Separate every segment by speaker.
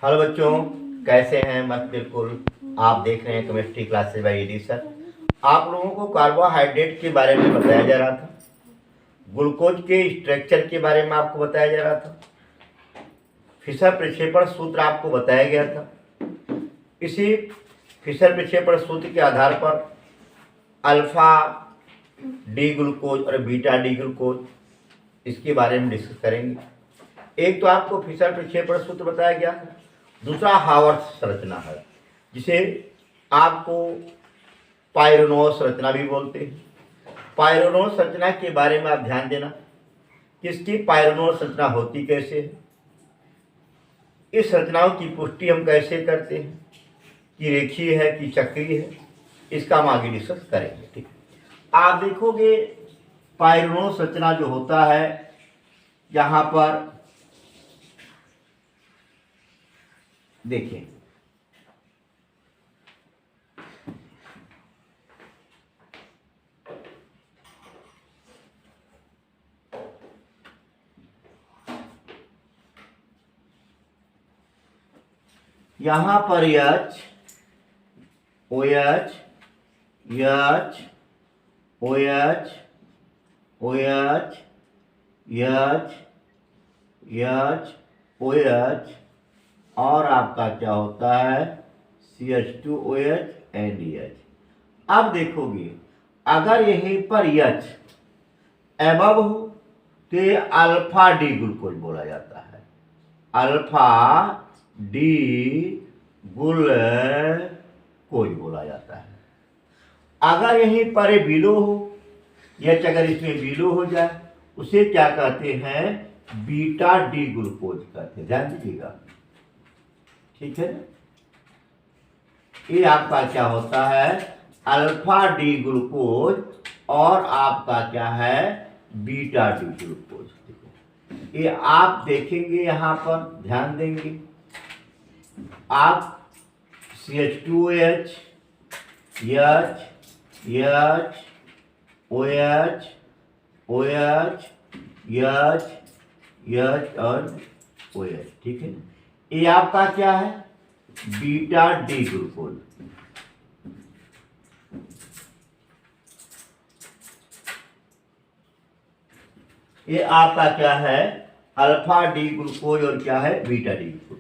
Speaker 1: Hello बच्चों, कैसे हैं? मत बिल्कुल। आप देख रहे हैं chemistry classes bye ED sir. आप लोगों को कार्बोहाइड्रेट के बारे में बताया जा रहा था, ग्लूकोज के स्ट्रक्चर के बारे में आपको बताया जा रहा था, फिशर प्रक्षेपण सूत्र आपको बताया गया था। इसी फिशर प्रक्षेपण सूत्र के आधार पर अल्फा डी ग्लूकोज और बीटा डी ग्लूकोज इसके बारे में डिस्कस करेंगे। एक तो आपको फिशर प्रक्षेपण सूत्र बताया गया, दूसरा हावर्थ संरचना है, जिसे आपको पायरोनोव संरचना भी बोलते हैं। पायरोनोव संरचना के बारे में आप ध्यान देना कि इसकी पायरोनोव संरचना होती कैसे है, इस संरचनाओं की पुष्टि हम कैसे करते हैं, कि रेखीय है कि चक्रीय है, इसका हम आगे डिस्कस करेंगे। ठीक है, आप देखोगे पायरोनोव संरचना जो होता है, यहाँ पर देखिए यहाँ पर H OH H OH OH H H OH और आपका क्या होता है CH2OH एंड H। अब देखोगे अगर यहीं पर H एबव हो तो ये अल्फा डी ग्लूकोज बोला जाता है, अल्फा डी ग्लूकोज बोला जाता है। अगर यहीं पर बिलो हो, H अगर इसमें बिलो हो जाए उसे क्या कहते हैं, बीटा डी ग्लूकोज कहते हैं। ध्यान दीजिएगा, ठीक है। ये आपका क्या होता है, अल्फा डी ग्लूकोज और आपका क्या है, बीटा डी ग्लूकोज। ये आप देखेंगे, यहां पर ध्यान देंगे आप CH2OH H H OH OH H H और OH, ठीक है। ये आपका क्या है, बीटा डी ग्लूकोज। ये आपका क्या है, अल्फा डी ग्लूकोज और क्या है, बीटा डी ग्लूकोज।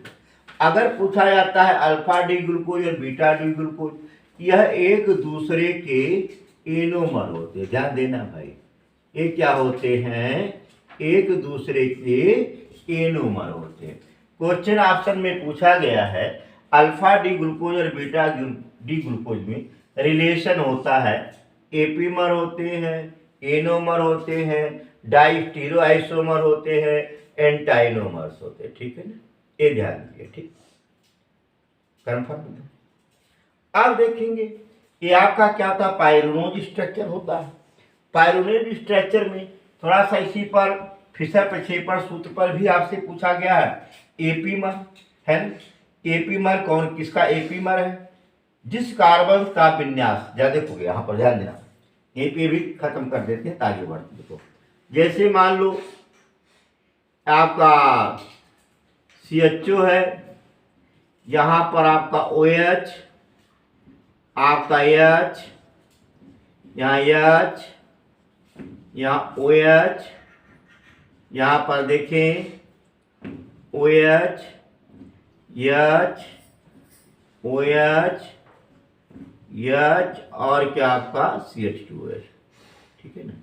Speaker 1: अगर पूछा जाता है अल्फा डी ग्लूकोज और बीटा डी ग्लूकोज, यह एक दूसरे के एनोमर होते हैं। ध्यान देना भाई, ये क्या होते हैं, एक दूसरे के एनोमर होते हैं। क्वेश्चन ऑप्शन में पूछा गया है अल्फा डी ग्लूकोज और बीटा डी ग्लूकोज में रिलेशन होता है, एपीमर होते हैं, एनोमर होते हैं, डाइस्टीरो आइसोमर होते हैं, एंटाइनोमर्स होते हैं। ठीक है ना, ये ध्यान दीजिए। ठीक, कंफर्म। अब देखेंगे ये आपका क्या होता है, पायरोनोज स्ट्रक्चर होता है। पायरोनोज स्ट्रक्चर में थोड़ा सा इसी पर फिशर प्रक्षेपण सूत्र पर भी आपसे पूछा गया है, एपीमर है। एपीमर कौन, किसका एपीमर है, जिस कार्बन का विन्यास, जरा देखोगे यहाँ पर ध्यान देना, एपी भी खत्म कर देते हैं आगे बढ़ते। देखो जैसे मान लो आपका CHO है, यहाँ पर आपका OH, आपका H, यहाँ H, यहाँ OH, यहाँ पर देखें OH H OH H और क्या आपका CH2OH, ठीक है ना।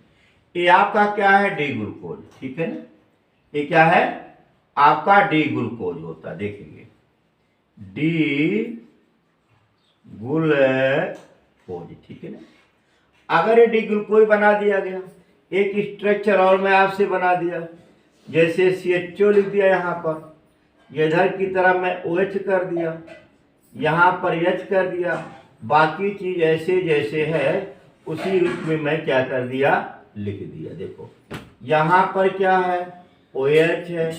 Speaker 1: ये आपका क्या है, डी ग्लूकोज, ठीक है ना। ये क्या है, आपका डी ग्लूकोज होता है। देखेंगे डी ग्लूकोज, ठीक है ना। अगर ये डी ग्लूकोज बना दिया गया, एक स्ट्रक्चर और मैं आपसे बना दिया, जैसे CHO लिख दिया, यहाँ पर इधर की तरफ मैं OH कर दिया, यहाँ पर H कर दिया, बाकी चीज ऐसे जैसे है उसी रूप में मैं क्या कर दिया, लिख दिया। देखो यहाँ पर क्या है, OH है,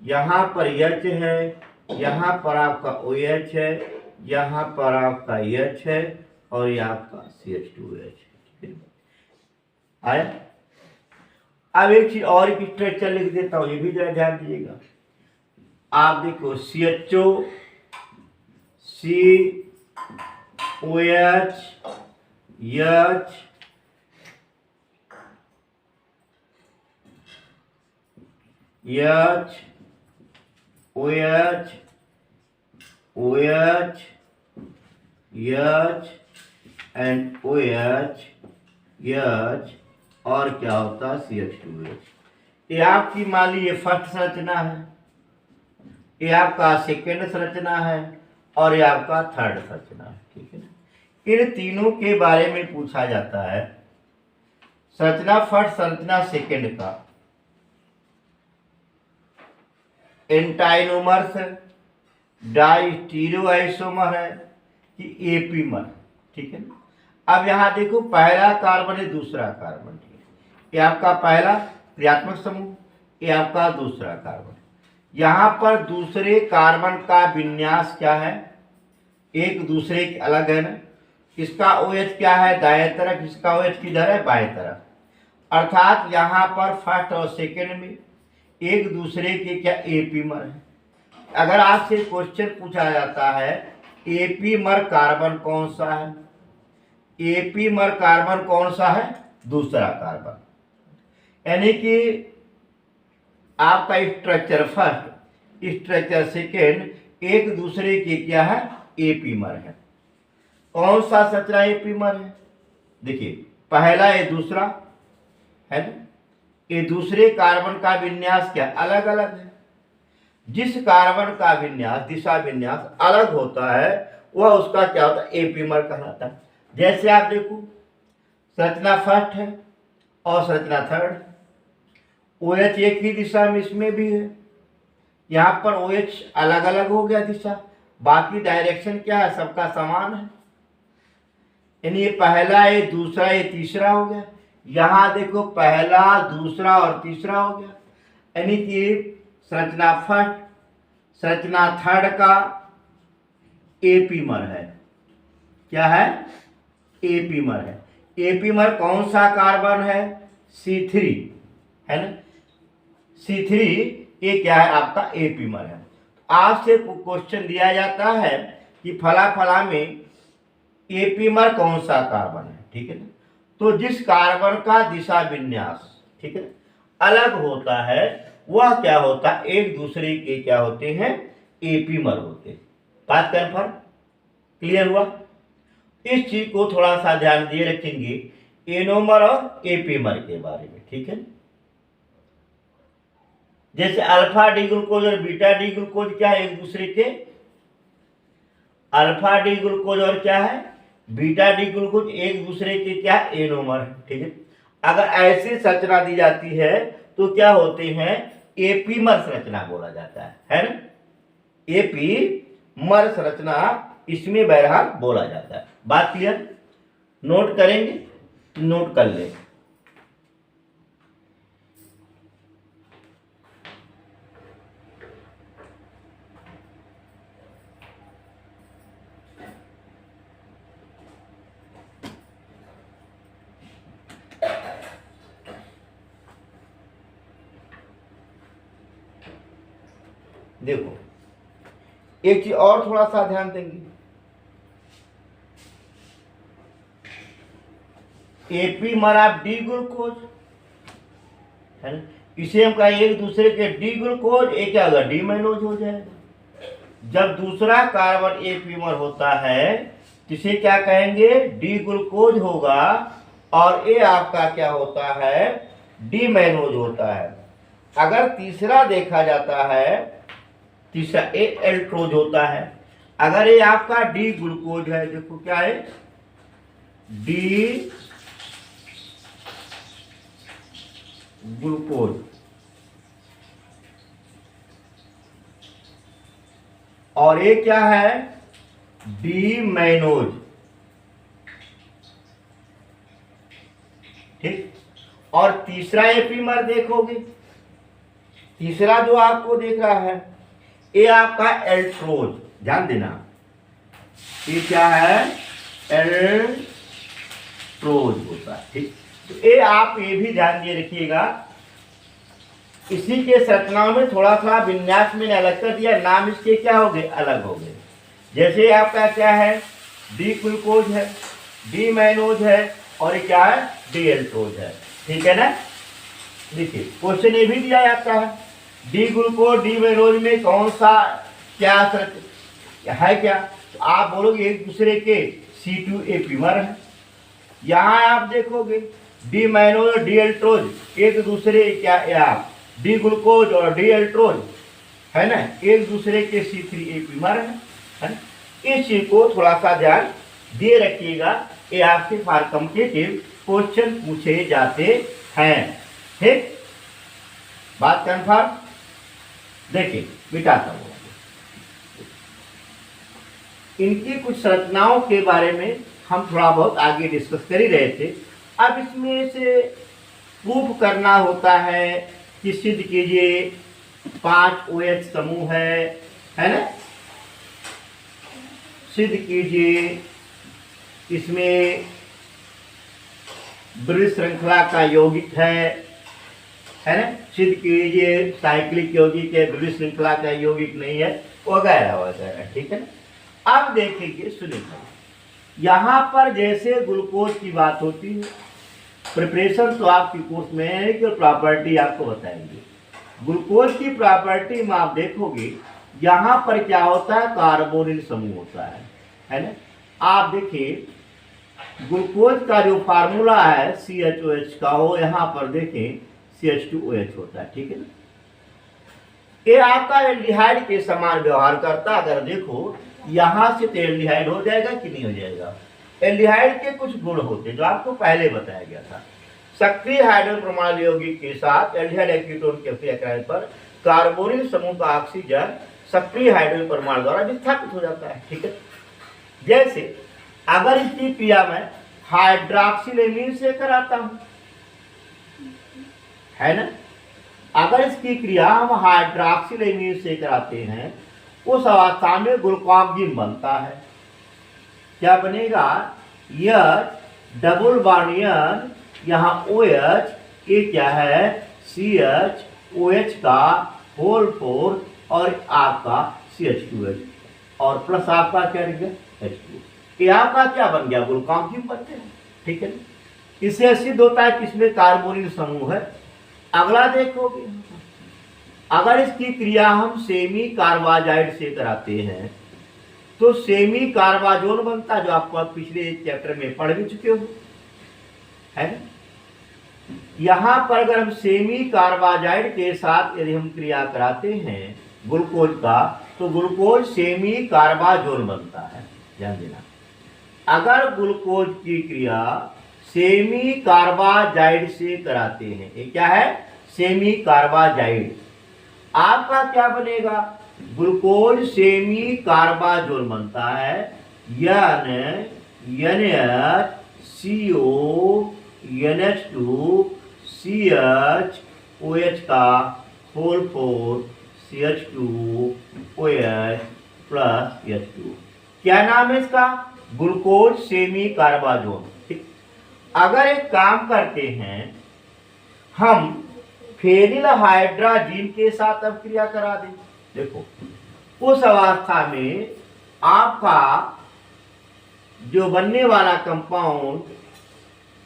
Speaker 1: यहाँ पर H है, यहाँ पर आपका OH है, यहाँ पर आपका H है और ये आपका CH2OH, ठीक है। आया। अब एक चीज और एक स्ट्रक्चर लिख देता हूं, ये भी जरा ध्यान दीजिएगा। आप देखो CHO COH H OH OH H and OH H और क्या होता है CH2H। ये आपकी मान लीजिए फर्स्ट संरचना है, ये आपका सेकेंड संरचना है और ये आपका थर्ड संरचना है। ठीक है ना। इन तीनों के बारे में पूछा जाता है। संरचना फर्स्ट संरचना सेकेंड का एंटाइनोमर्स डाइस्टीरियोआइसोमर है कि एपीमर। ठीक है ना। अब यहां देखो पहला कार्बन है दूसरा कार्बन। ठीक है, ये आपका पहला क्रियात्मक समूह, ये आपका दूसरा कार्बन। यहां पर दूसरे कार्बन का विन्यास क्या है, एक दूसरे के अलग है ना। इसका OH क्या है दाएं तरफ, इसका OH किधर है बाएं तरफ। अर्थात यहां पर फर्स्ट और सेकेंड में एक दूसरे के क्या एपीमर है। अगर आपसे क्वेश्चन पूछा जाता है एपीमर कार्बन कौन सा है, एपीमर कार्बन कौन सा है, दूसरा कार्बन। यानी कि आपका स्ट्रक्चर फर्स्ट स्ट्रक्चर सेकेंड एक दूसरे के क्या है एपीमर है। कौन सा संरचना एपीमर है, देखिए पहला ये दूसरा है ना। ये दूसरे कार्बन का विन्यास क्या अलग अलग है। जिस कार्बन का विन्यास दिशा विन्यास अलग होता है वह उसका क्या होता है एपीमर कहलाता है। जैसे आप देखो संरचना फर्स्ट है और संरचना थर्ड, OH एक ही दिशा में इसमें भी है। यहाँ पर OH अलग अलग हो गया दिशा, बाकी डायरेक्शन क्या है सबका समान है। यानी ये पहला ये दूसरा ये तीसरा हो गया। यहाँ देखो पहला दूसरा और तीसरा हो गया। यानी कि संरचना फर्स्ट संरचना थर्ड का एपीमर है। क्या है एपीमर है। एपीमर कौन सा कार्बन है C3 है ना। C3 ये क्या है आपका एपीमर है। आपसे क्वेश्चन दिया जाता है कि फला फला में एपीमर कौन सा कार्बन है। ठीक है ना। तो जिस कार्बन का दिशा विन्यास ठीक है अलग होता है वह क्या होता है एक दूसरे के क्या होते हैं एपीमर होते हैं। बात कन्फर्म क्लियर हुआ। इस चीज को थोड़ा सा ध्यान दिए रखेंगे एनोमर और एपीमर के बारे में। ठीक है। जैसे अल्फा डी ग्लूकोज और बीटा डी ग्लूकोज क्या है एक दूसरे के, अल्फा डी ग्लूकोज और क्या है बीटा डी ग्लूकोज एक दूसरे के क्या एनोमर है। ठीक है। अगर ऐसी संरचना दी जाती है तो क्या होते हैं एपीमर संरचना बोला जाता है ना। एपीमर संरचना इसमें बहरहाल बोला जाता है। बात क्लियर, नोट करेंगे नोट कर ले। देखो एक चीज और थोड़ा सा ध्यान देंगे, एपीमर आप डी ग्लूकोज है ना, इसे हम कहें एक दूसरे के डी ग्लूकोज एक क्या होगा डी माइनोज हो जाएगा। जब दूसरा कार्बन एपीमर होता है इसे क्या कहेंगे डी ग्लूकोज होगा और ये आपका क्या होता है डी माइनोज होता है। अगर तीसरा देखा जाता है तीसरा ए एल्ट्रोज होता है। अगर ये आपका डी ग्लूकोज है देखो क्या है डी ग्लूकोज और ये क्या है डी मैनोज। ठीक। और तीसरा एपीमर देखोगे तीसरा जो आपको देख रहा है ये आपका एल्ट्रोज, ध्यान देना ये क्या है एल्ट्रोज होता है। ठीक। तो ये आप ये भी ध्यान दिए रखिएगा इसी के संरचनाओं में थोड़ा सा विन्यास मैंने अलग कर दिया, नाम इसके क्या हो गए अलग हो गए। जैसे आपका क्या है, डी ग्लूकोज है, डी मैनोज है, और ये क्या है, डी एल्ट्रोज है। ठीक है ना। देखिए क्वेश्चन ये भी दिया जाता है, डी ग्लूकोज डी मैनोज में कौन सा क्या है क्या, तो आप बोलोगे एक दूसरे के C2A है। यहाँ आप देखोगे डी मैनोज और डी एल्ट्रोज एक दूसरे क्या, या डी ग्लूकोज और डी एल्ट्रोज है ना, एक दूसरे के C3A है ना। इस चीज को थोड़ा सा ध्यान दिए रखिएगा, ये आपसे फॉर कॉम्पिटिटिव क्वेश्चन पूछे जाते हैं। ठीक, बात कन्फर्म। देखिए मिटाता हूँ, इनकी कुछ संरचनाओं के बारे में हम थोड़ा बहुत आगे डिस्कस कर ही रहे थे। अब इसमें से प्रूफ करना होता है कि सिद्ध कीजिए 5 OH समूह है ना, सिद्ध कीजिए इसमें ब्रिज श्रृंखला का यौगिक है ना, सिद्ध कीजिए साइक्लिक यौगिक है, ब्रिज श्रृंखला का यौगिक नहीं है, वगैरह वगैरह। ठीक है ना। अब देखेंगे, सुनिए, यहाँ पर जैसे ग्लूकोज की बात होती है, प्रिपरेशन तो आपकी कोर्स में है कि प्रॉपर्टी आपको बताएंगे। ग्लूकोज की प्रॉपर्टी में आप देखोगे यहाँ पर क्या होता है, कार्बोनिल समूह होता है ना। आप देखिए ग्लूकोज का जो फार्मूला है CHOH का, वो यहाँ पर देखें CH2OH होता है। ठीक है ना। ये आपका एल्डिहाइड के समान व्यवहार करता है। अगर देखो यहाँ से तो एल्डिहाइड हो जाएगा कि नहीं हो जाएगा। एल्डिहाइड के कुछ गुण होते हैं जो आपको पहले बताया गया था। सक्रिय हाइड्रोजन परमाणु यौगिक के साथ एल्डिहाइड कीटोन के क्रिया कराने पर कार्बोनिल समूह का ऑक्सीजन सक्रिय हाइड्रोजन परमाणु द्वारा विस्थापित हो जाता है। ठीक है। जैसे अगर इसकी क्रिया में हाइड्रोक्सिलेमीन से कराता हूं, है ना, अगर इसकी क्रिया हम हाइड्रोक्सिलेमीन से कराते हैं, उस अवस्था में ग्लूकोजिन बनता है। क्या बनेगा, यह डबल बॉन्ड यहाँ OH, ये क्या है CHOH का होल 4 और आपका CH2H और प्लस आपका क्या रह गया H2। ये आपका क्या बन गया, ग्लूकोजिन बनते हैं। ठीक है। इससे सिद्ध होता है कि इसमें कार्बोनिल समूह है। अगला देखोगे, अगर इसकी क्रिया हम सेमी कार्बाजाइड से कराते हैं तो सेमी कार्बाजोन बनता है, जो आपको पिछले चैप्टर में पढ़ भी चुके हो, है ना। यहाँ पर अगर हम सेमी कार्बाजाइड के साथ यदि हम क्रिया कराते हैं ग्लूकोज का, तो ग्लूकोज सेमी कार्बाजोन बनता है। ध्यान देना, अगर ग्लूकोज की क्रिया सेमी कार्बाजाइड से कराते हैं, ये क्या है, सेमी कार्बाजाइड, आपका क्या बनेगा, ग्लूकोज सेमी कार्बाजोन बनता है, NaCO NH2 CHOH का होल 4 CH2OH प्लस H2। क्या नाम है इसका, ग्लूकोज सेमी कार्बाजोन। ठीक। अगर एक काम करते हैं हम फेनिल हाइड्राजीन के साथ अब क्रिया करा दें, देखो उस अवस्था में आपका जो बनने वाला कंपाउंड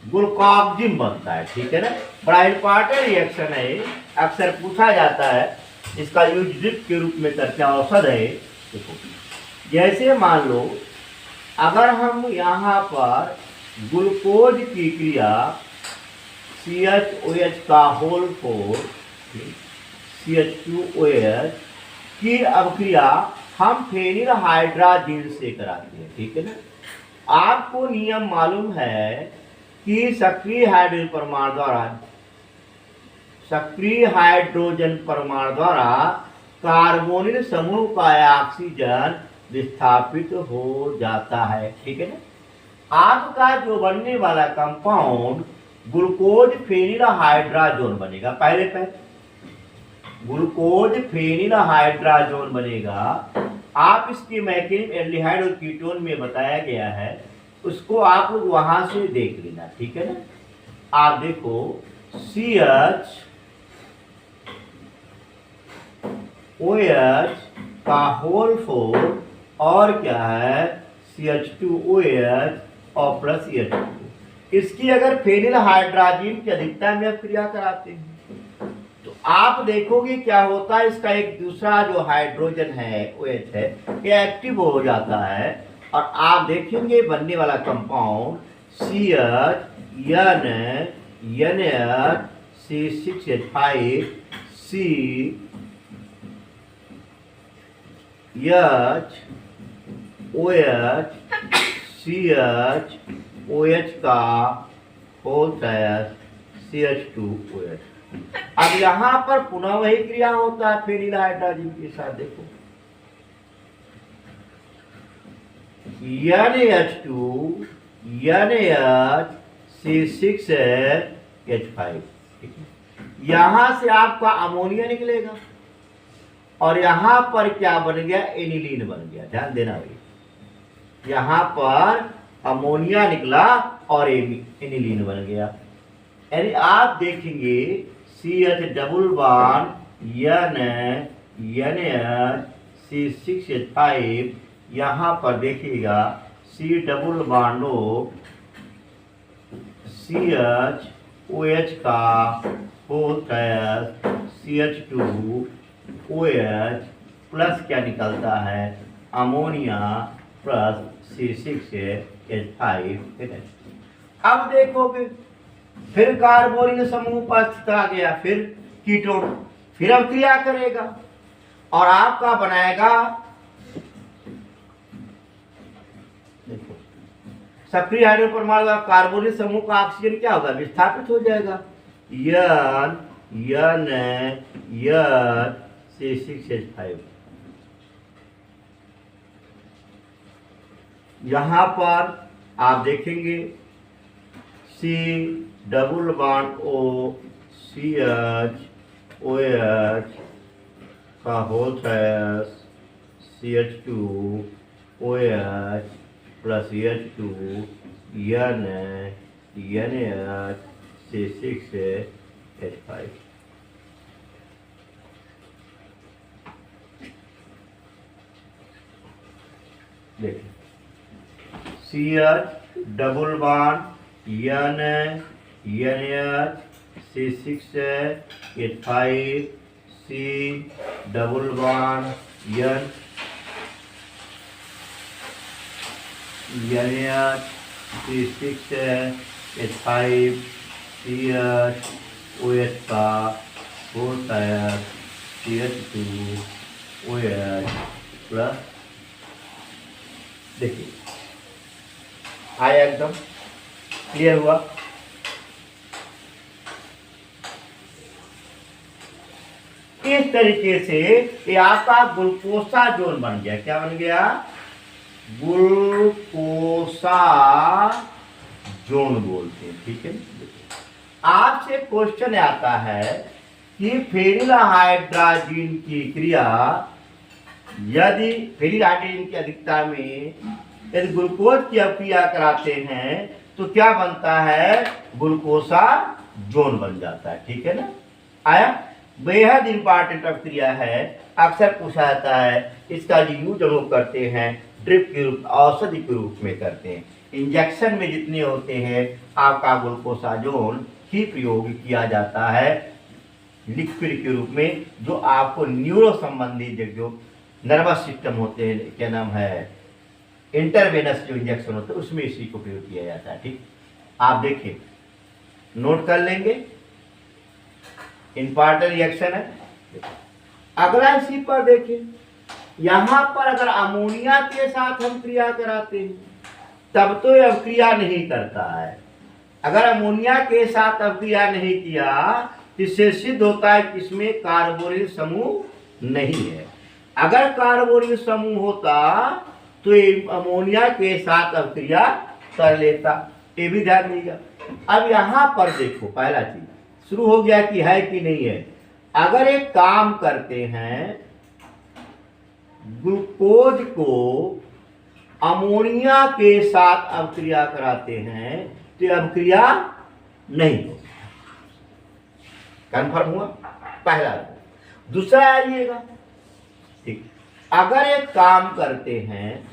Speaker 1: ग्लूकोजिन बनता है। ठीक है ना। बड़ा इंपॉर्टेंट रिएक्शन है, अक्सर पूछा जाता है, इसका यूज ड्रिप के रूप में करते हैं, औषध है। देखो जैसे मान लो अगर हम यहाँ पर ग्लूकोज की क्रिया CHOH का होल 4 CH2OH की अब क्रिया हम फेनिल हाइड्राजीन से कराते हैं। ठीक है ना। आपको नियम मालूम है कि सक्रिय हाइड्रोजन परमाणु द्वारा कार्बोनिल समूह का ऑक्सीजन विस्थापित हो जाता है। ठीक है ना। आपका जो बनने वाला कंपाउंड ग्लूकोज फेनिल हाइड्राजोन बनेगा। पहले ग्लूकोज फेनिल हाइड्राजोन बनेगा। आप इसकी मैकेनिज्म एल्डिहाइड और कीटोन में बताया गया है, उसको आप लोग वहां से देख लेना। ठीक है ना। आप देखो CHOH का होल 4 और क्या है CH2OH और प्लस CH2। इसकी अगर फेनिल हाइड्रोजन की अधिकता में आप क्रिया कराते हैं तो आप देखोगे क्या होता है, इसका एक दूसरा जो हाइड्रोजन है OH है ये एक्टिव हो जाता है और आप देखेंगे बनने वाला कंपाउंड CH CH2OH का होता है CH2OH। अब यहाँ पर पुनः वही क्रिया होता है फेनिल हाइड्रोजन के साथ। देखो NH2 NHC6H5, यहां से आपका अमोनिया निकलेगा और यहां पर क्या बन गया, एनिलीन बन गया। ध्यान देना भाई, यहां पर अमोनिया निकला और एनिलीन बन गया। यानी आप देखेंगे CH डबल बॉन्ड NHC6H5, यहां पर देखिएगा C डबल बॉन्ड CHOH का होता है CH2OH प्लस क्या निकलता है अमोनिया प्लस C6H5। अब देखोगे फिर कार्बोनिल समूह उपस्थित आ गया, फिर कीटोन, फिर अब क्रिया करेगा और आपका बनाएगा, देखो सक्रिय हाइड्रोजन परमाणु का कार्बोनिल समूह का ऑक्सीजन क्या होगा, विस्थापित हो जाएगा। C6H5। यहां पर आप देखेंगे C double bond O CHOH का होता है CH2OH प्लस CH2 NHC6H5। देखिए CH double bond NHC6H5 C double bond NHC6H5 CHOH का होता है CH2OH प्लस। देखिए आया, एकदम क्लियर हुआ। इस तरीके से ये आपका ग्लूकोसा जोन बन गया। क्या बन गया, ग्लूकोसा जोन बोलते हैं। ठीक है, आपसे क्वेश्चन आता है कि फेनिल हाइड्रोजन की क्रिया, यदि फेनिल हाइड्रोजन की अधिकता में यदि ग्लूकोज की अभिक्रिया कराते हैं तो क्या बनता है, ग्लूकोसा जोन बन जाता है। ठीक है ना, आया। बेहद इंपॉर्टेंट अभिक्रिया है, अक्सर पूछा जाता है। इसका जो यूज हम लोग करते हैं ड्रिप के रूप, औषधि के रूप में करते हैं। इंजेक्शन में जितने होते हैं आपका ग्लूकोसा जोन ही प्रयोग किया जाता है लिक्विड के रूप में, जो आपको न्यूरो संबंधी जो नर्वस सिस्टम होते हैं, क्या नाम है, इंटरवेनस जो इंजेक्शन होते हैं उसमें इसी को प्रयोग किया जाता है। ठीक, आप देखिए नोट कर लेंगे, इंपॉर्टेंट रिएक्शन है। अगला इसी पर देखिए, यहां पर अगर अमोनिया के साथ हम क्रिया कराते हैं तब तो यह क्रिया नहीं करता है। अगर अमोनिया के साथ अभिक्रिया नहीं किया इससे सिद्ध होता है कि इसमें कार्बोनिल समूह नहीं है। अगर कार्बोनिल समूह होता तो ये अमोनिया के साथ अभिक्रिया कर लेता, ये भी ध्यान दीजिएगा। अब यहां पर देखो, पहला चीज शुरू हो गया कि है कि नहीं है। अगर एक काम करते हैं, ग्लूकोज को अमोनिया के साथ अभिक्रिया कराते हैं तो अभिक्रिया नहीं हो। कंफर्म हुआ, पहला। दूसरा आइएगा, ठीक, अगर एक काम करते हैं,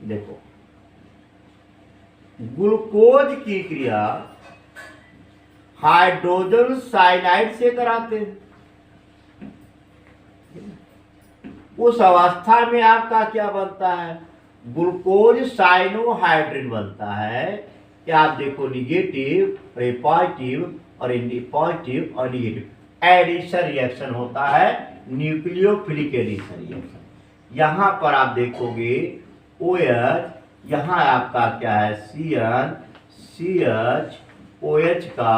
Speaker 1: देखो ग्लूकोज की क्रिया हाइड्रोजन साइनाइड से कराते हैं, उस अवस्था में आपका क्या बनता है, ग्लूकोज साइनोहाइड्रिन बनता है। क्या आप देखो निगेटिव पॉजिटिव और पॉजिटिव और निगेटिव एडिशन रिएक्शन होता है, न्यूक्लियोफिलिक एडिशन रिएक्शन। यहां पर आप देखोगे OH, यहां आपका क्या है CN CH OH का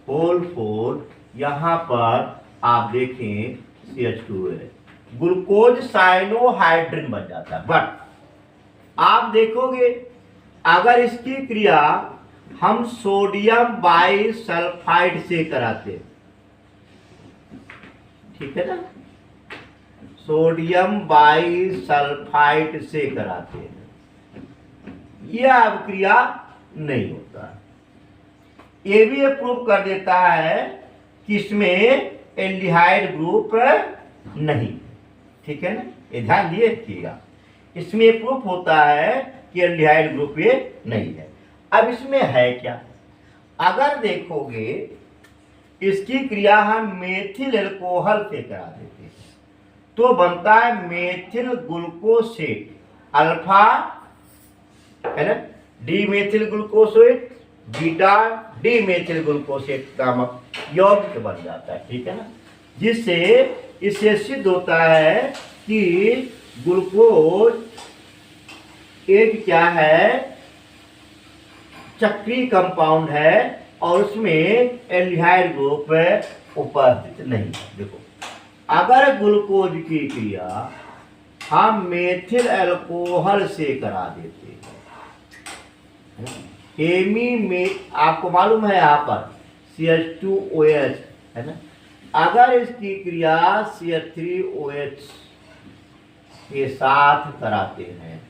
Speaker 1: होल 4, यहां पर आप देखें CH2OH, ग्लूकोज साइनोहाइड्रिन बन जाता है। बट आप देखोगे अगर इसकी क्रिया हम सोडियम बाइसल्फाइड से कराते, ठीक है ना, सोडियम बाइसल्फाइड से कराते हैं, यह अब क्रिया नहीं होता। ये भी प्रूव कर देता है कि इसमें एल्डिहाइड ग्रुप नहीं, ठीक है ना, ये ध्यान दिए रखिएगा। इसमें प्रूफ होता है कि एल्डिहाइड ग्रुप ये नहीं है। अब इसमें है क्या, अगर देखोगे इसकी क्रिया हम मेथिल अल्कोहल से करा देते हैं तो बनता है मेथिल ग्लूकोसेट अल्फा, है ना, D methyl glucoside beta D methyl glucoside नामक यौगिक बन जाता है, ठीक है ना, जिससे इससे सिद्ध होता है कि ग्लूकोज एक क्या है, चक्रीय कंपाउंड है और उसमें एल्डिहाइड ग्रुप उपस्थित नहीं। देखो अगर ग्लूकोज की क्रिया हम मेथिल अल्कोहल से करा देते हैं, हेमी में आपको मालूम है यहाँ पर CH2OH है ना, अगर इसकी क्रिया CH3OH के साथ कराते हैं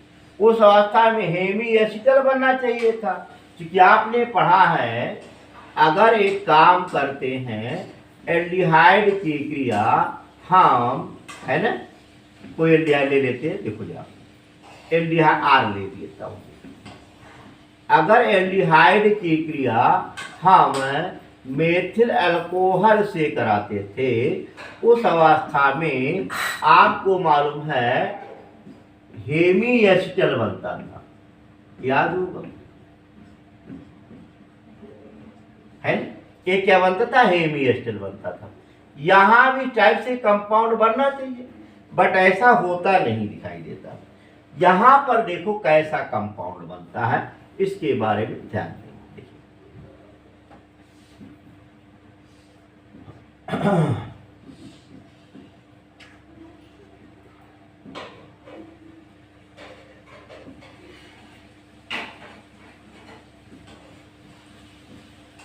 Speaker 1: उस अवस्था में हेमी एसिटल बनना चाहिए था, क्योंकि आपने पढ़ा है अगर एक काम करते हैं एल्डिहाइड की क्रिया हम, है ना, कोई एल्डिहाइड ले लेते हैं, देखो जाओ एल्डिहाइड R ले लेता हूँ, अगर एल्डिहाइड की क्रिया हम मेथिल अल्कोहल से कराते थे उस अवस्था में आपको मालूम है हेमी एसिटल बनता था, याद होगा, है, ये क्या बनता था, हेमी एसिटल बनता था। यहां भी टाइप से कंपाउंड बनना चाहिए बट ऐसा होता नहीं दिखाई देता। यहां पर देखो कैसा कंपाउंड बनता है, इसके बारे में ध्यान दें।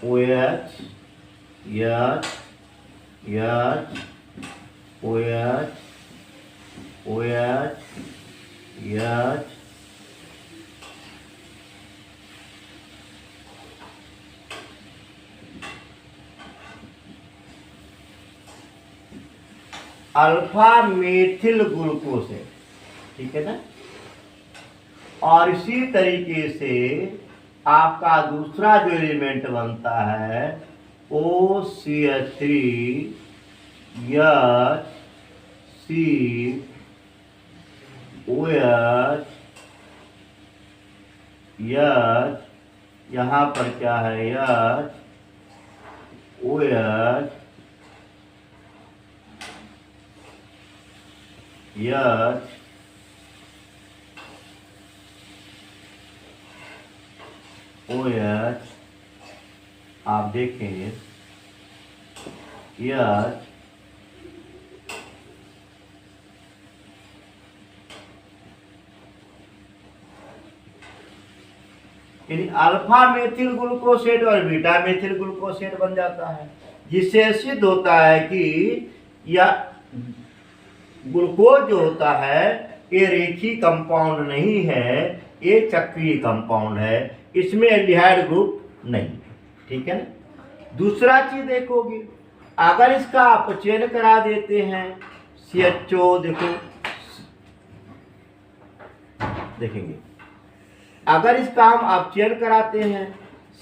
Speaker 1: OH H H OH OH H alpha methyl glucoside, ठीक है ना, और इसी तरीके से आपका दूसरा जो एलिमेंट बनता है OCH3 C OH यहाँ पर क्या है OH OH आप देखेंगे यानी अल्फा मेथिल ग्लूकोसेट और बीटा मेथिल ग्लूकोसेट बन जाता है, जिससे सिद्ध होता है कि यह ग्लूकोज जो होता है ये रेखीय कंपाउंड नहीं है, ये चक्रीय कंपाउंड है, इसमें एल्डिहाइड ग्रुप नहीं, ठीक है ना। दूसरा चीज देखोगे अगर इसका अपचयन करा देते हैं CHO, देखो देखेंगे, अगर इसका हम अपचयन कराते हैं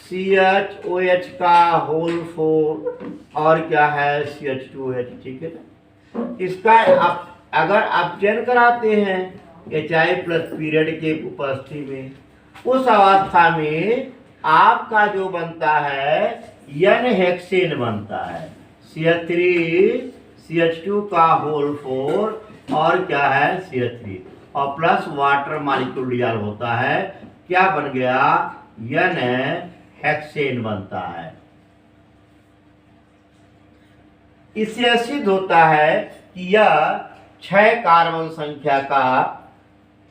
Speaker 1: CHOH का होल 4 और क्या है CH2OH, ठीक है ना। इसका अगर अपचयन कराते हैं HI प्लस पीरियड के उपस्थिति में, उस अवस्था में आपका जो बनता है N हेक्सेन बनता है, CH3 CH2 का होल 4 और क्या है CH3 और प्लस वाटर मॉलिक्यूल डिसॉल्व होता है, क्या बन गया N हेक्सेन बनता है। इससे सिद्ध होता है कि यह 6 कार्बन संख्या का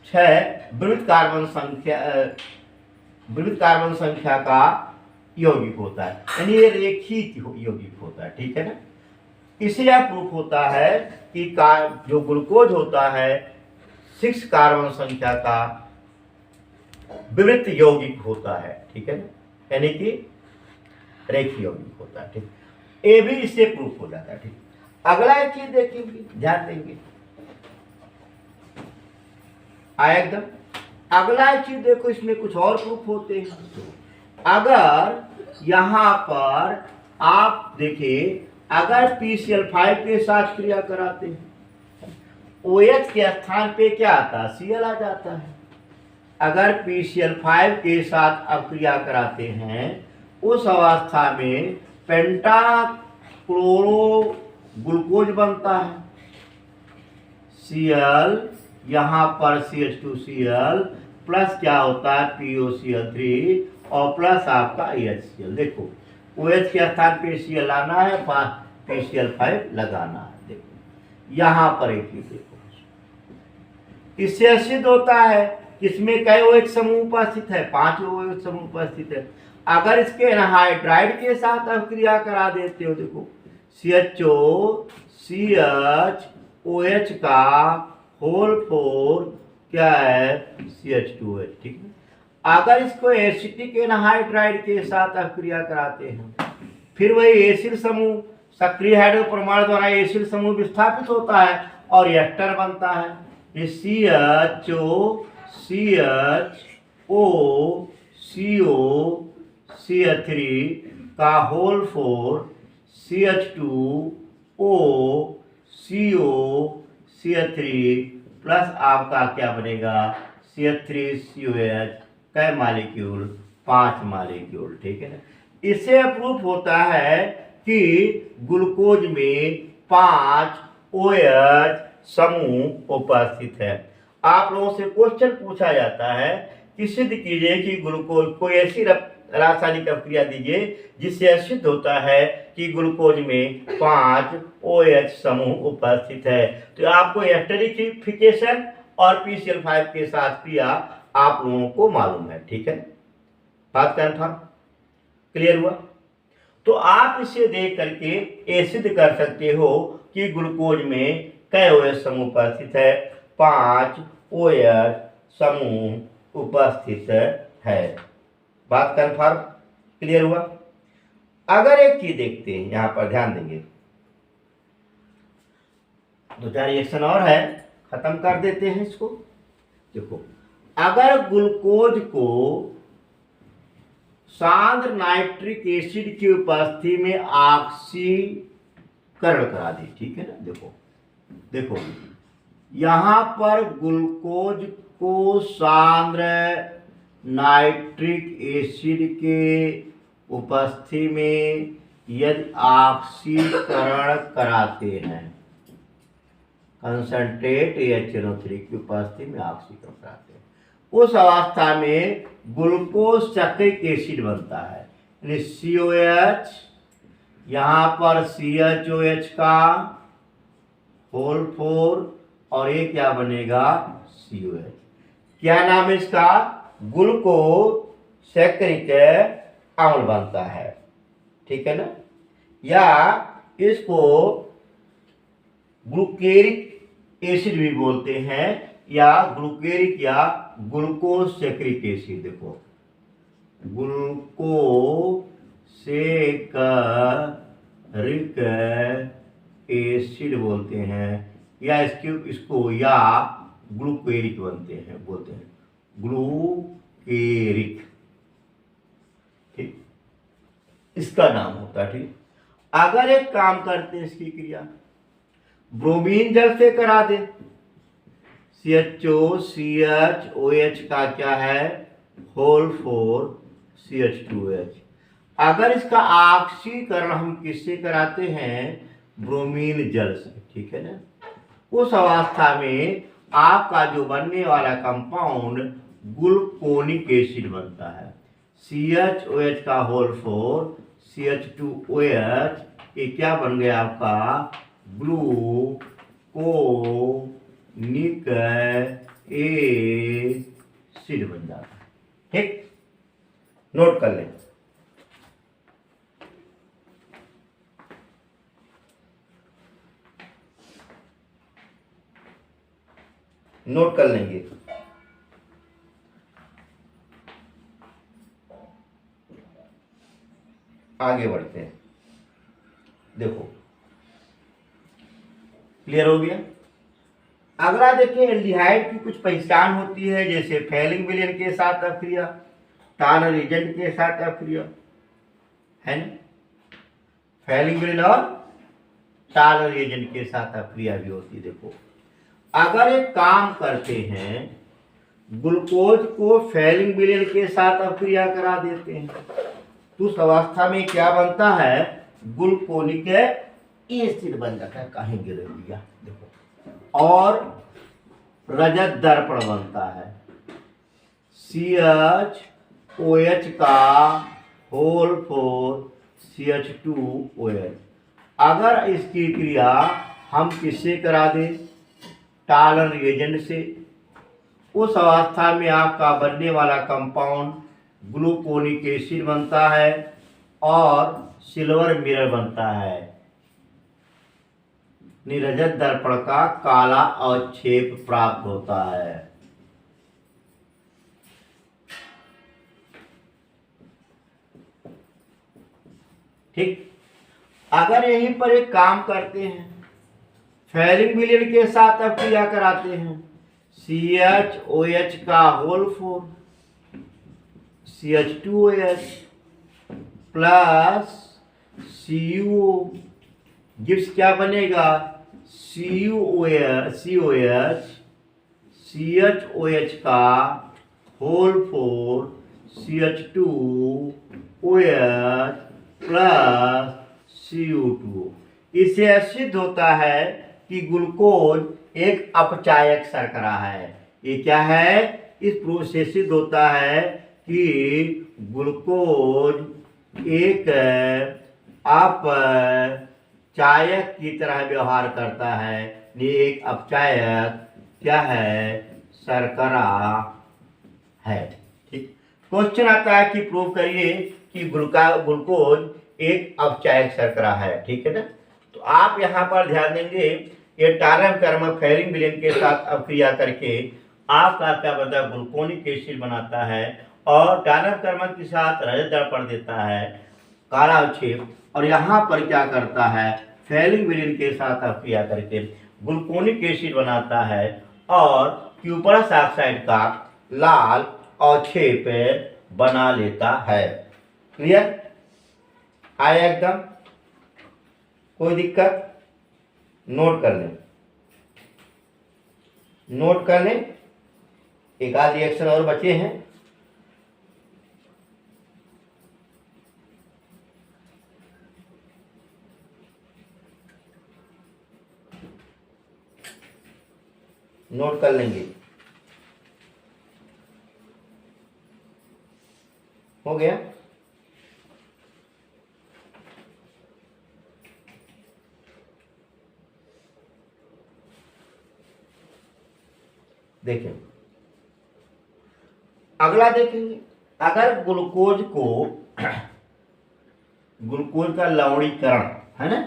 Speaker 1: 6 विविध कार्बन संख्या का यौगिक होता है, यानी ये रेखिक यौगिक होता है, ठीक है ना। इससे यह प्रूफ होता है कि जो ग्लूकोज होता है 6 कार्बन संख्या का विवृत यौगिक होता है, ठीक है ना, यानी कि रेखीय यौगिक होता है, ठीक। ये भी इससे प्रूफ हो जाता है, ठीक। अगला एक चीज देखेंगे, ध्यान देंगे, आया एकदम। अगला एक चीज देखो, इसमें कुछ और प्रूफ होते हैं। अगर यहां पर आप देखिए, अगर PCl5 के साथ क्रिया कराते हैं, OH के स्थान पे क्या आता है Cl आ जाता है। अगर PCl5 के साथ अब क्रिया कराते हैं, उस अवस्था में पेंटा क्लोरो ग्लूकोज बनता है, Cl यहाँ पर CH2Cl प्लस क्या होता है POCl3 और प्लस आपका HCl। देखो OH के स्थान पे Cl लाना है, PCl5 लगाना है। देखो यहाँ पर एक ही देखो, इससे सिद्ध होता है इसमें कई OH समूह उपस्थित है, 5 OH समूह उपस्थित है। अगर इसके एनहाइड्राइड के साथ अब क्रिया करा देते हो, देखो CHO CHOH का होल 4 क्या है CH2OH, ठीक है। अगर इसको एसिटिक एनहाइड्राइड के साथ अब क्रिया कराते हैं, फिर वही एसिड समूह सक्रिय हाइड्रोपरमाणु द्वारा एसिड समूह विस्थापित होता है और एस्टर बनता है। CHO CHO CO CH3 का whole 4 CH2O CO CH3 plus आपका क्या बनेगा CH3COH, कै मॉलिक्यूल 5 मॉलिक्यूल, ठीक है ना। इससे प्रूफ होता है कि ग्लूकोज में 5 OH समूह उपस्थित है। आप लोगों से क्वेश्चन पूछा जाता है कि सिद्ध कीजिए कि ग्लूकोज कोई ऐसी रासायनिक अभिक्रिया दीजिए जिससे सिद्ध होता है कि ग्लूकोज में 5 OH समूह उपस्थित है। तो आपको एस्टरिफिकेशन और PCl5 के साथ क्रिया आप लोगों को मालूम है, ठीक है, बात कन्फर्म क्लियर हुआ। तो आप इसे देख करके ये सिद्ध कर सकते हो कि ग्लूकोज में कै OH समूह उपस्थित है, 5 OH समूह उपस्थित है। बात कन्फर्म क्लियर हुआ। अगर एक चीज देखते हैं, यहां पर ध्यान देंगे, 2-4 रिएक्शन और है, खत्म कर देते हैं इसको। देखो अगर ग्लूकोज को सांद्र नाइट्रिक एसिड की उपस्थिति में ऑक्सीकरण करा दी, ठीक है ना। देखो देखो यहां पर ग्लूकोज को सांद्र नाइट्रिक एसिड के उपस्थिति में यदि ऑक्सीकरण कराते हैं, कंसंट्रेट HNO3 की उपस्थिति में ऑक्सीकरण कराते हैं, उस अवस्था में ग्लूकोज चक्रिक एसिड बनता है, यानी COH यहाँ पर CHOH का होल 4 और ये क्या बनेगा COH। क्या नाम है इसका? ग्लूकोसैकरिक अम्ल बनता है, ठीक है ना। या इसको ग्लूकेरिक एसिड भी बोलते हैं, या ग्लूकेरिक या ग्लूकोसैकरिक एसिड। देखो ग्लूकोसैकरिक रिक एसिड बोलते हैं, या इसको या ग्लूकेरिक बोलते हैं ग्लूकेरिक, ठीक, इसका नाम होता है। ठीक, अगर एक काम करते हैं इसकी क्रिया ब्रोमीन जल से करा दे, CHOCH का क्या है होल 4 CH2H। अगर इसका ऑक्सीकरण हम किससे कराते हैं ब्रोमीन जल से, ठीक है ना, उस अवस्था में आपका जो बनने वाला कंपाउंड ग्लूकोनिक एसिड बनता है। CHOH का होल 4 CH2OH, ये क्या बन गया आपका ग्लूकोनिक एसिड बन जाता है। ठीक, नोट कर लें। नोट कर लेंगे। आगे बढ़ते हैं। देखो क्लियर हो गया। अगला देखिए एल्डिहाइड की कुछ पहचान होती है, जैसे फैलिंग विलेन के साथ अक्रिया, टॉनल एजेंट के साथ अक्रिया है ना, फैलिंग विलेन और टॉनल एजेंट के साथ अक्रिया भी होती है। देखो अगर एक काम करते हैं ग्लूकोज को फैलिंग विलेन के साथ अक्रिया करा देते हैं तो उस अवस्था में क्या बनता है ग्लूकोनिक एसिड बन जाता है। कहीं गिर दिया देखो, और रजत दर्पण बनता है CHOH का होल 4 CH2OH। अगर इसकी क्रिया हम किससे करा दें टॉलर रिएजेंट से, उस अवस्था में आपका बनने वाला कंपाउंड ग्लूकोनिक एसिड बनता है और सिल्वर मिरर बनता है। रजत दर्पण का काला अवक्षेप प्राप्त होता है। ठीक, अगर यहीं पर एक काम करते हैं फैलिंग विलेन के साथ अब क्रिया कराते हैं CHOH का whole 4 CH2OH plus CuO gives क्या बनेगा COH CHOH का होल 4 CH2OH प्लस Cu2। इससे सिद्ध होता है कि ग्लूकोज एक अपचायक शर्करा है। ये क्या है, इस प्रूफ से सिद्ध होता है कि ग्लूकोज एक अपचायक की तरह व्यवहार करता है। ये एक अपचायक क्या है शर्करा है। ठीक, क्वेश्चन आता है कि प्रूव करिए कि ग्लूकोज एक अपचायक शर्करा है। ठीक है ना, तो आप यहाँ पर ध्यान देंगे ये टारम कर्म फैलिंग विलेन के साथ अक्रिया करके आपका क्या बनता है ग्लूकोनिक एसिड बनाता है, और टारम कर्म के साथ रजत दर्पण देता है काला अवक्षेप, और यहाँ पर क्या करता है फैलिंग विलेन के साथ अक्रिया करके ग्लूकोनिक एसिड बनाता है और क्यूपरस ऑक्साइड का लाल अवक्षेप बना लेता है। क्लियर आया एकदम, कोई दिक्कत? नोट कर लें, नोट कर लें। एक आध रिएक्शन और बचे हैं। नोट कर लेंगे। हो गया। देखें अगला देखेंगे, अगर ग्लूकोज का लवणीकरण है ना,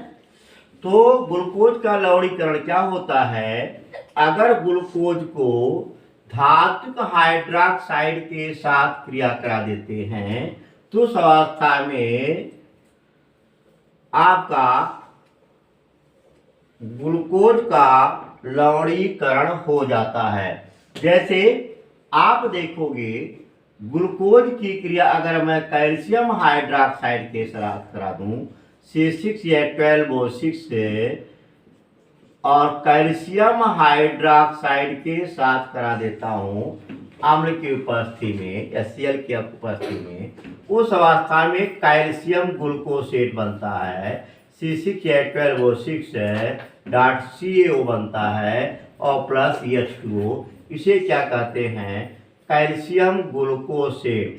Speaker 1: तो ग्लूकोज का लवणीकरण क्या होता है, अगर ग्लूकोज को धातुक हाइड्रोक्साइड के साथ क्रिया करा देते हैं तो उस अवस्था में आपका ग्लूकोज का लवणीकरण हो जाता है। जैसे आप देखोगे ग्लूकोज की क्रिया अगर मैं कैल्शियम हाइड्रोक्साइड के साथ करा दूं C6 या 12O6 से और कैल्शियम हाइड्रोक्साइड के साथ करा देता हूं अम्ल की उपस्थिति में या Cl की उपस्थिति में, उस अवस्था में कैल्शियम ग्लूकोसेट बनता है। C6 या 12O6 डॉट CaO बनता है और प्लस H2O। इसे क्या कहते हैं? कैल्शियम ग्लूकोसेट।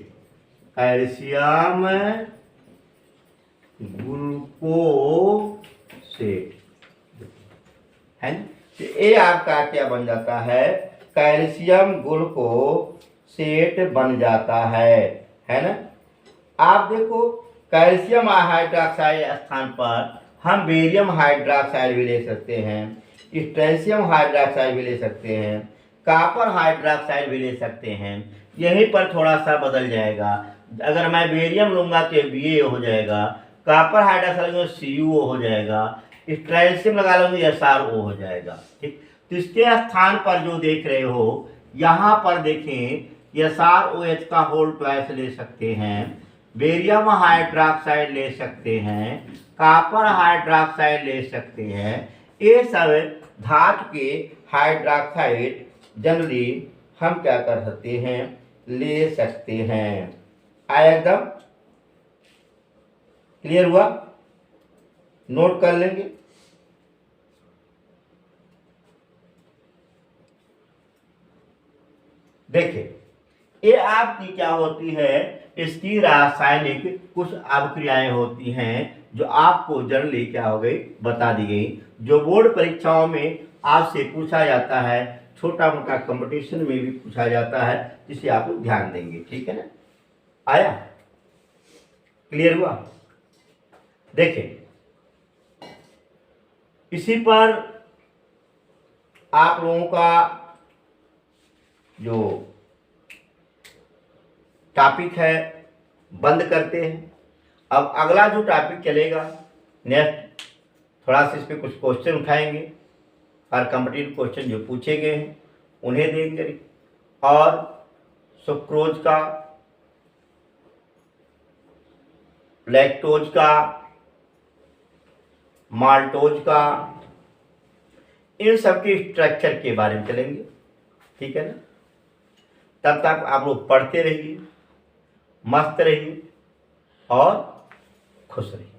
Speaker 1: कैल्शियम ग्लूकोसेट है। तो ये आपका क्या बन जाता है? कैल्शियम ग्लूकोसेट बन जाता है ना। आप देखो कैल्शियम हाइड्रोक्साइड स्थान पर हम बेरियम हाइड्रोक्साइड भी ले सकते हैं, स्ट्रोंशियम हाइड्रोक्साइड भी ले सकते हैं, कॉपर हाइड्रोक्साइड भी ले सकते हैं। यहीं पर थोड़ा सा बदल जाएगा। अगर मैं बेरियम लूंगा तो Ba हो जाएगा, कॉपर हाइड्रोक्साइड में CuO हो जाएगा, स्ट्रोंशियम लगा लूंगा SrO हो जाएगा। ठीक, तो इसके स्थान पर जो देख रहे हो यहाँ पर देखें SrOH का होल ट्वाइस ले सकते हैं, बेरियम हाइड्रोक्साइड ले सकते हैं, कॉपर हाइड्रोक्साइड ले सकते हैं। ये सब धातु के हाइड्रोक्साइड जनरली हम क्या कर सकते हैं? ले सकते हैं। आया एकदम क्लियर हुआ? नोट कर लेंगे। देखिए ये आपकी क्या होती है, इसकी रासायनिक कुछ अभिक्रियाएं होती हैं जो आपको जनरली क्या हो गई बता दी गई, जो बोर्ड परीक्षाओं में आपसे पूछा जाता है, छोटा मोटा कंपटीशन में भी पूछा जाता है, जिसे आप लोग ध्यान देंगे। ठीक है ना? आया? क्लियर हुआ? देखिए इसी पर आप लोगों का जो टॉपिक है बंद करते हैं। अब अगला जो टॉपिक चलेगा नेक्स्ट, थोड़ा सा इस पर कुछ क्वेश्चन उठाएंगे और कॉम्पिटिटिव क्वेश्चन जो पूछे गए हैं उन्हें देंगे, और सुक्रोज का, लैक्टोज का, माल्टोज का, इन सब के स्ट्रक्चर के बारे में चलेंगे। ठीक है ना? तब तक आप लोग पढ़ते रहिए, मस्त रहिए और खुश रहिए।